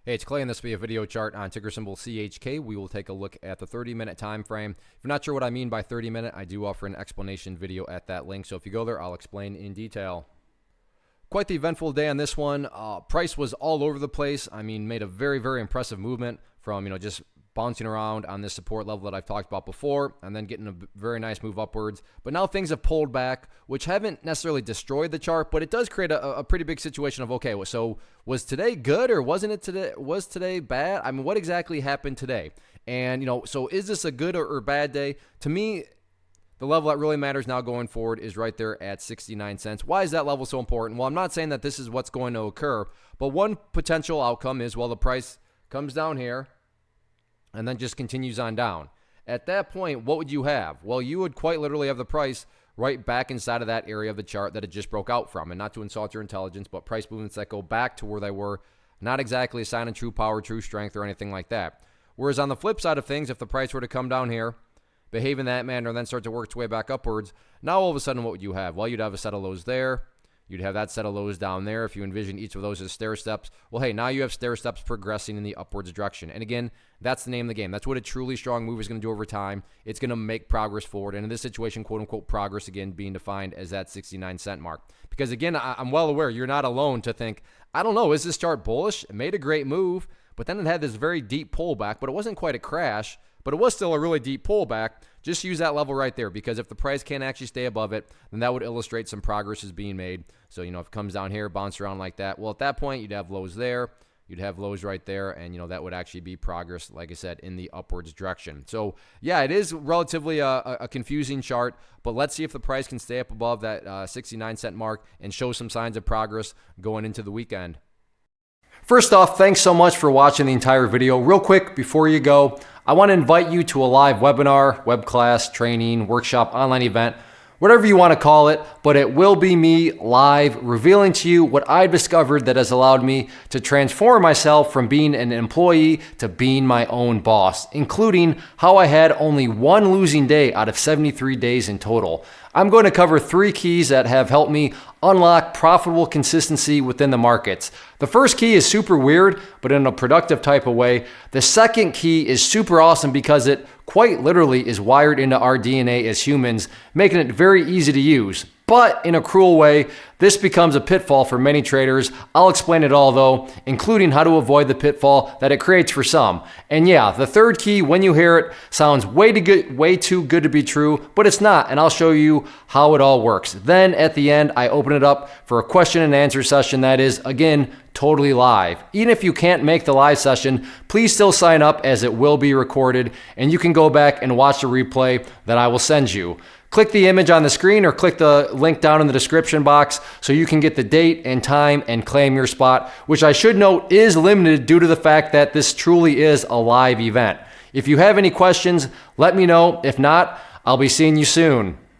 Hey, it's Clay, and this will be a video chart on ticker symbol CHK. We will take a look at the 30-minute time frame. If you're not sure what I mean by 30-minute, I do offer an explanation video at that link. So if you go there, I'll explain in detail. Quite the eventful day on this one. Price was all over the place. I mean, made a very, very impressive movement from, just bouncing around on this support level that I've talked about before, and then getting a very nice move upwards. But now things have pulled back, which haven't necessarily destroyed the chart, but it does create a pretty big situation of, okay, so was today good or wasn't it today? Was today bad? I mean, what exactly happened today? And, so is this a good or bad day? To me, the level that really matters now going forward is right there at 69 cents. Why is that level so important? Well, I'm not saying that this is what's going to occur, but one potential outcome is, well, the price comes down here and then just continues on down. At that point, what would you have? Well, you would quite literally have the price right back inside of that area of the chart that it just broke out from. And not to insult your intelligence, but price movements that go back to where they were, not exactly a sign of true power, true strength, or anything like that. Whereas on the flip side of things, if the price were to come down here, behave in that manner, and then start to work its way back upwards, now all of a sudden what would you have? Well, you'd have a set of lows there. You'd have that set of lows down there. If you envision each of those as stair steps, well, hey, now you have stair steps progressing in the upwards direction. And again, that's the name of the game. That's what a truly strong move is going to do over time. It's going to make progress forward. And in this situation, quote unquote, progress again being defined as that 69 cent mark. Because again, I'm well aware you're not alone to think, I don't know, is this chart bullish? It made a great move, but then it had this very deep pullback, but it wasn't quite a crash, but it was still a really deep pullback. Just use that level right there, because if the price can't actually stay above it, then that would illustrate some progress is being made. So, if it comes down here, bounce around like that, well, at that point, you'd have lows there, you'd have lows right there, and, that would actually be progress, like I said, in the upwards direction. So, yeah, it is relatively a confusing chart, but let's see if the price can stay up above that 69 cent mark and show some signs of progress going into the weekend. First off, thanks so much for watching the entire video. Real quick, before you go, I want to invite you to a live webinar, web class, training, workshop, online event, whatever you want to call it, but it will be me live revealing to you what I've discovered that has allowed me to transform myself from being an employee to being my own boss, including how I had only one losing day out of 73 days in total. I'm going to cover 3 keys that have helped me unlock profitable consistency within the markets. The first key is super weird, but in a productive type of way. The second key is super awesome because it quite literally is wired into our DNA as humans, making it very easy to use. But in a cruel way, this becomes a pitfall for many traders. I'll explain it all though, including how to avoid the pitfall that it creates for some. And yeah, the third key, when you hear it, sounds way too good to be true, but it's not, and I'll show you how it all works. Then at the end, I open it up for a question and answer session that is, again, totally live. Even if you can't make the live session, please still sign up as it will be recorded, and you can go back and watch the replay that I will send you. Click the image on the screen or click the link down in the description box so you can get the date and time and claim your spot, which I should note is limited due to the fact that this truly is a live event. If you have any questions, let me know. If not, I'll be seeing you soon.